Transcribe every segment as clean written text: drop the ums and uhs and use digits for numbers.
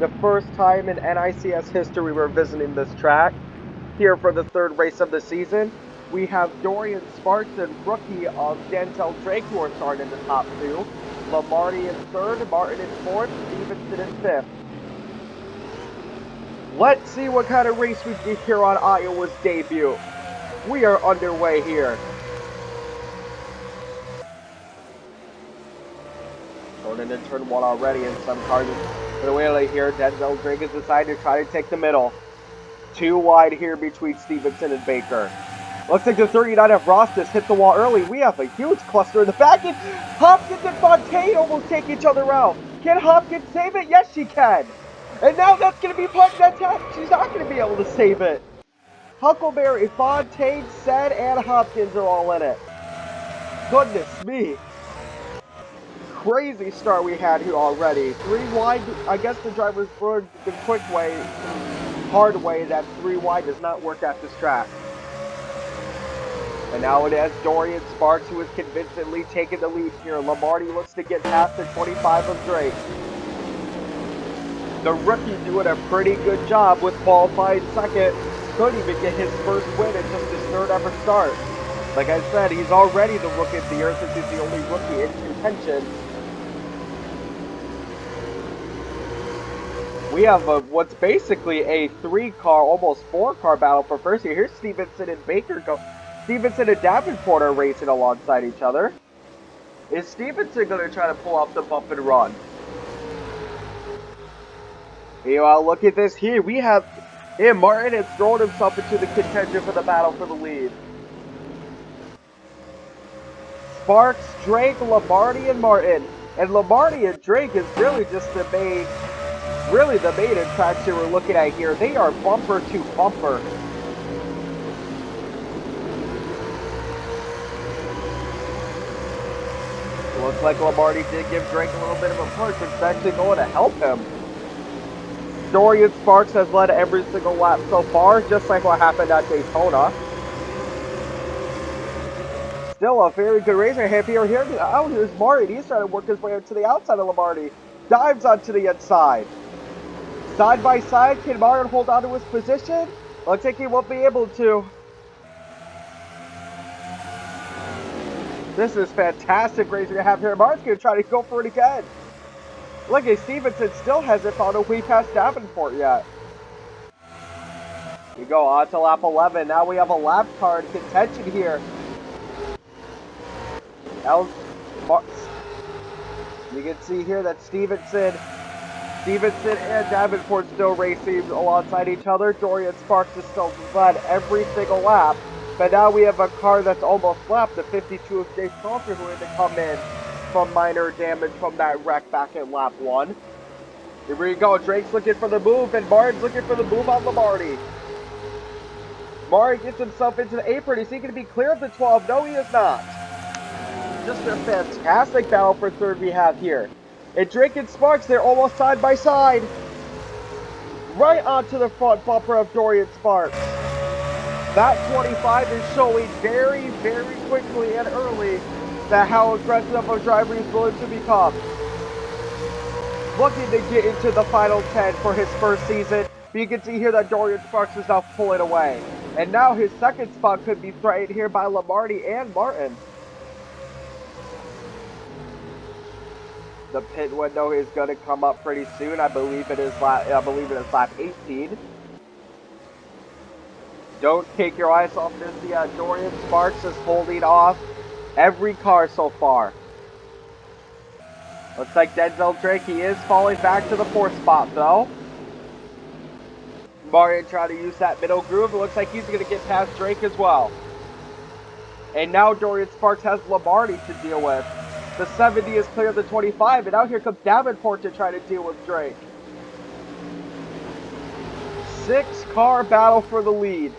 the first time in NICS history we're visiting this track. Here for the third race of the season, we have Dorian Sparks and rookie of Denzel Drake who are starting in the top two. Lamarty in third, Martin in fourth, Stevenson in fifth. Let's see what kind of race we get here on Iowa's debut. We are underway here. Going into turn one already, and some cars are here. Denzel Drake has decided to try to take the middle. Too wide here between Stevenson and Baker. Looks like the 39 of Ross just hit the wall early. We have a huge cluster in the back, and Hopkins and Fontaine almost take each other out. Can Hopkins save it? Yes, she can. And now that's going to be punched. She's not going to be able to save it. Huckleberry, Fontaine, Said, and Hopkins are all in it. Goodness me. Crazy start we had here already. 3 wide. I guess the drivers learned the quick way, hard way, that 3 wide does not work at this track. And now it has Dorian Sparks, who is convincingly taking the lead here. Lamarty looks to get past the 25 of Drake. The rookie doing a pretty good job with qualifying second. Could even get his first win in just his third ever start. Like I said, he's already the rookie of the year since he's the only rookie in contention. We have what's basically a 3-car, almost 4-car battle for first here. Here's Stevenson and Baker go. Stevenson and Davenport are racing alongside each other. Is Stevenson going to try to pull off the bump and run? Look at this here. We have Martin has thrown himself into the contention for the battle for the lead. Sparks, Drake, Lamarty, and Martin. And Lamarty and Drake is really just the main attraction we're looking at here. They are bumper to bumper. Looks like Lamarty did give Drake a little bit of a push, which is actually going to help him. Dorian Sparks has led every single lap so far, just like what happened at Daytona. Still a very good racer. Here, here's Martin. He's trying to work his way up to the outside of Lamarty. Dives onto the inside. Side by side, can Martin hold on to his position? Looks like he won't be able to. This is fantastic racing to have here. Martin's going to try to go for it again. Look at Stevenson still hasn't found a way past Davenport yet. We go on to lap 11. Now we have a lap car in contention here. You can see here that Stevenson and Davenport still racing alongside each other. Dorian Sparks is still led every single lap. But now we have a car that's almost lapped, the 52 of Jay Salter, who had to come in from minor damage from that wreck back in lap 1. Here we go. Drake's looking for the move, and Martin's looking for the move on Lamarty. Martin gets himself into the apron. Is he going to be clear of the 12? No, he is not. Just a fantastic battle for third we have here. And Drake and Sparks, they're almost side by side. Right onto the front bumper of Dorian Sparks. That 25 is showing very, very quickly and early that how aggressive of a driver he's willing to become. Looking to get into the final 10 for his first season. But you can see here that Dorian Sparks is now pulling away. And now his second spot could be threatened here by Lamarty and Martin. The pit window is going to come up pretty soon. I believe it is lap 18. Don't take your eyes off this. Dorian Sparks is holding off every car so far. Looks like Denzel Drake, he is falling back to the 4th spot though. Martin trying to use that middle groove. It looks like he's going to get past Drake as well. And now Dorian Sparks has Lamarty to deal with. The 70 is clear of the 25, and now here comes Davenport to try to deal with Drake. 6-car battle for the lead.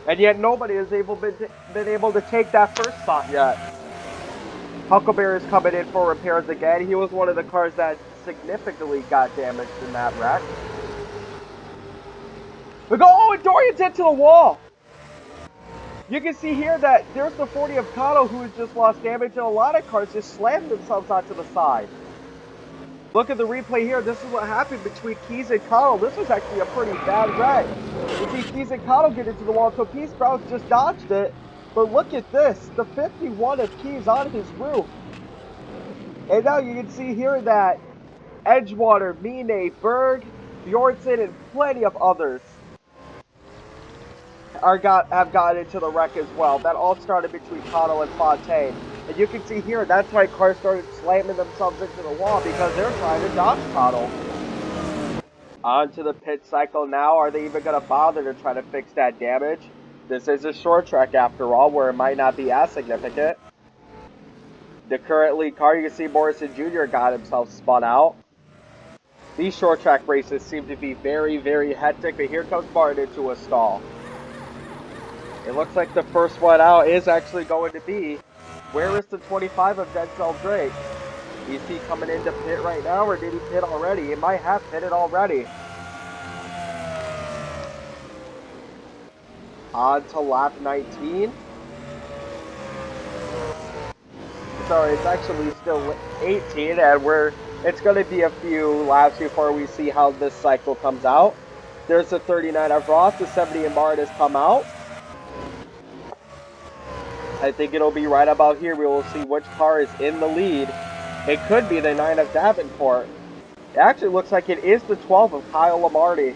And yet nobody has been able to take that first spot yet. Huckleberry is coming in for repairs again. He was one of the cars that significantly got damaged in that wreck. We go, oh, and Dorian's into the wall. You can see here that there's the 40 of Kato who has just lost damage, and a lot of cars just slammed themselves onto the side. Look at the replay here. This is what happened between Keys and Connell. This was actually a pretty bad wreck. You see Keys and Connell get into the wall, so Keys Krause just dodged it. But look at this. The 51 of Keys on his roof. And now you can see here that Edgewater, Mine, Berg, Bjornsson, and plenty of others have gotten into the wreck as well. That all started between Connell and Fontaine. And you can see here, that's why cars started slamming themselves into the wall, because they're trying to dodge Connell. On to the pit cycle now. Are they even going to bother to try to fix that damage? This is a short track after all, where it might not be as significant. The current lead car, you can see Morrison Jr. got himself spun out. These short track races seem to be very, very hectic, but here comes Martin into a stall. It looks like the first one out is actually going to be, where is the 25 of Denzel Drake? Is he coming into pit right now, or did he pit already? He might have pitted already. On to lap 19. Sorry, it's actually still 18, and it's going to be a few laps before we see how this cycle comes out. There's the 39 of Ross, the 70 of Martin has come out. I think it'll be right about here. We will see which car is in the lead. It could be the 9 of Davenport. It actually looks like it is the 12 of Kyle Lamarty.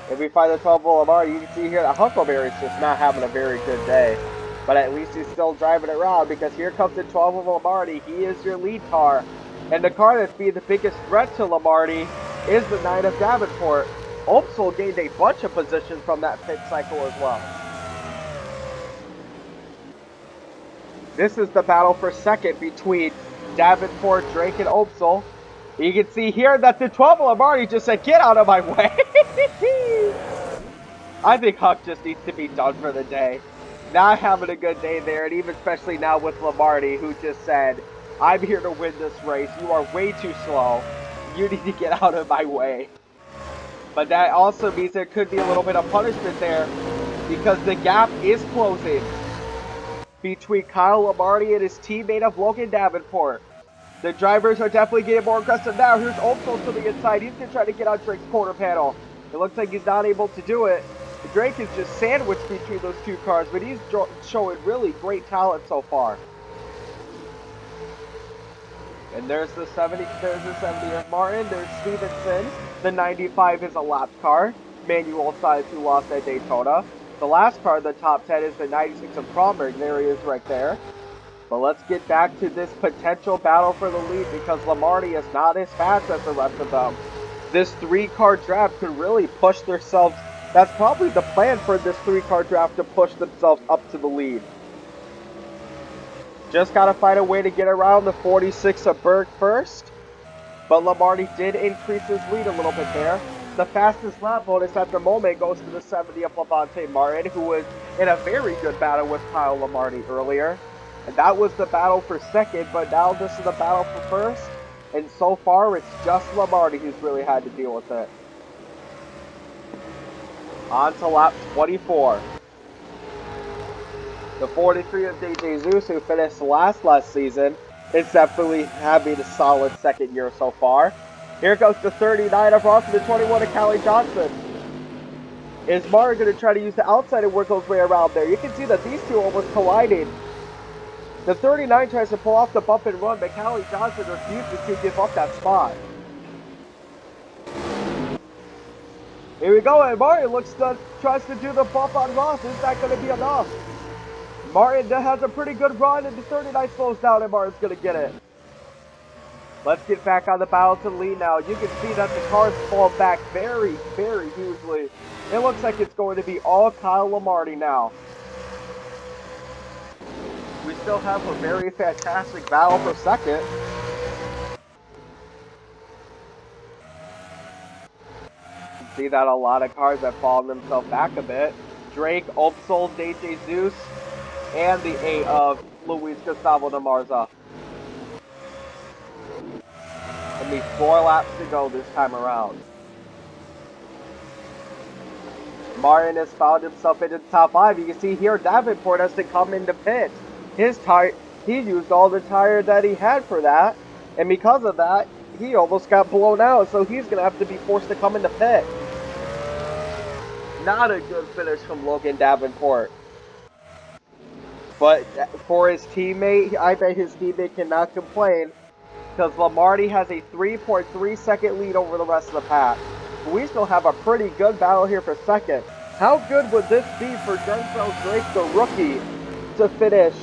If we find the 12 of Lamarty, you can see here that Huckleberry's just not having a very good day. But at least he's still driving it around, because here comes the 12 of Lamarty. He is your lead car. And the car that's being the biggest threat to Lamarty is the 9 of Davenport. Opsel gained a bunch of positions from that pit cycle as well. This is the battle for second between Davenport, Drake, and Opsel. You can see here that the 12 of Lamarty just said, "Get out of my way." I think Huck just needs to be done for the day. Not having a good day there, and even especially now with Lamarty, who just said, "I'm here to win this race. You are way too slow. You need to get out of my way." But that also means there could be a little bit of punishment there, because the gap is closing between Kyle Lamarty and his teammate of Logan Davenport. The drivers are definitely getting more aggressive now. Here's Opsel to the inside. He's going to try to get on Drake's quarter panel. It looks like he's not able to do it. Drake is just sandwiched between those two cars, but he's showing really great talent so far. And there's the 70 of Martin. There's Stevenson. The 95 is a lapped car. Manuel Size, who lost at Daytona. The last car in the top 10 is the 96 of Kronberg. There he is right there. But let's get back to this potential battle for the lead, because Lamarty is not as fast as the rest of them. This three-car draft could really push themselves. That's probably the plan for this three-car draft, to push themselves up to the lead. Just got to find a way to get around the 46 of Berg first. But Lamarty did increase his lead a little bit there. The fastest lap bonus at the moment goes to the 70 of Levante Martin, who was in a very good battle with Kyle Lamarty earlier. And that was the battle for second, but now this is the battle for first. And so far, it's just Lamarty who's really had to deal with it. On to lap 24. The 43 of DJ Zeus, who finished last season, is definitely having a solid second year so far. Here goes the 39 of Ross and the 21 of Callie Johnson. Is Martin going to try to use the outside and work his way around there? You can see that these two almost collided. The 39 tries to pull off the bump and run, but Callie Johnson refuses to give up that spot. Here we go, and Martin tries to do the bump on Ross. Is that going to be enough? Martin has a pretty good run, and the 39 slows down, and Martin's going to get it. Let's get back on the battle to the lead now. You can see that the cars fall back very, very hugely. It looks like it's going to be all Kyle Lamarty now. We still have a very fantastic battle for second. You can see that a lot of cars have fallen themselves back a bit. Drake, Opsel, DJ Zeus, and the 8 of Luis Gustavo de Marza. And these 4 laps to go this time around. Martin has found himself into the top 5. You can see here Davenport has to come into pit. His tire, he used all the tire that he had for that. And because of that, he almost got blown out, so he's going to have to be forced to come into pit. Not a good finish from Logan Davenport. But for his teammate, I bet his teammate cannot complain because Lamarty has a 3.3 second lead over the rest of the pack. We still have a pretty good battle here for second. How good would this be for Denzel Drake, the rookie, to finish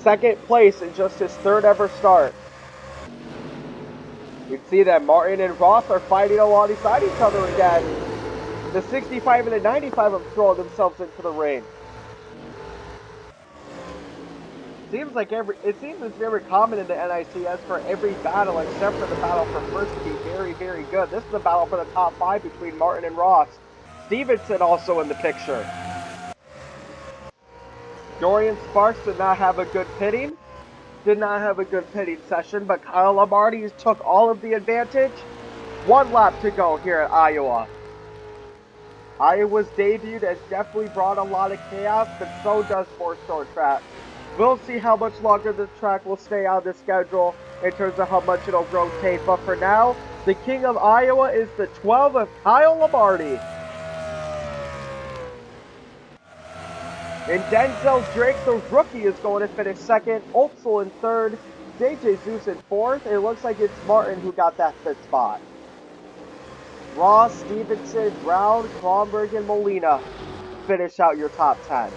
second place in just his third ever start? You can see that Martin and Ross are fighting alongside each other again. The 65 and the 95 have thrown themselves into the ring. Seems it's very common in the NICS for every battle except for the battle for first to be very, very good. This is the battle for the top 5 between Martin and Ross. Stevenson also in the picture. Dorian Sparks did not have a good pitting. Did not have a good pitting session, but Kyle Lamarty took all of the advantage. 1 lap to go here at Iowa. Iowa's debut has definitely brought a lot of chaos, but so does four-star track. We'll see how much longer this track will stay on the schedule in terms of how much it'll rotate, but for now, the king of Iowa is the 12 of Kyle Lamarty. And Denzel Drake, the rookie, is going to finish second, Oldsel in third, JJ Zeus in fourth. It looks like it's Martin who got that fifth spot. Ross, Stevenson, Brown, Kronberg, and Molina finish out your top 10.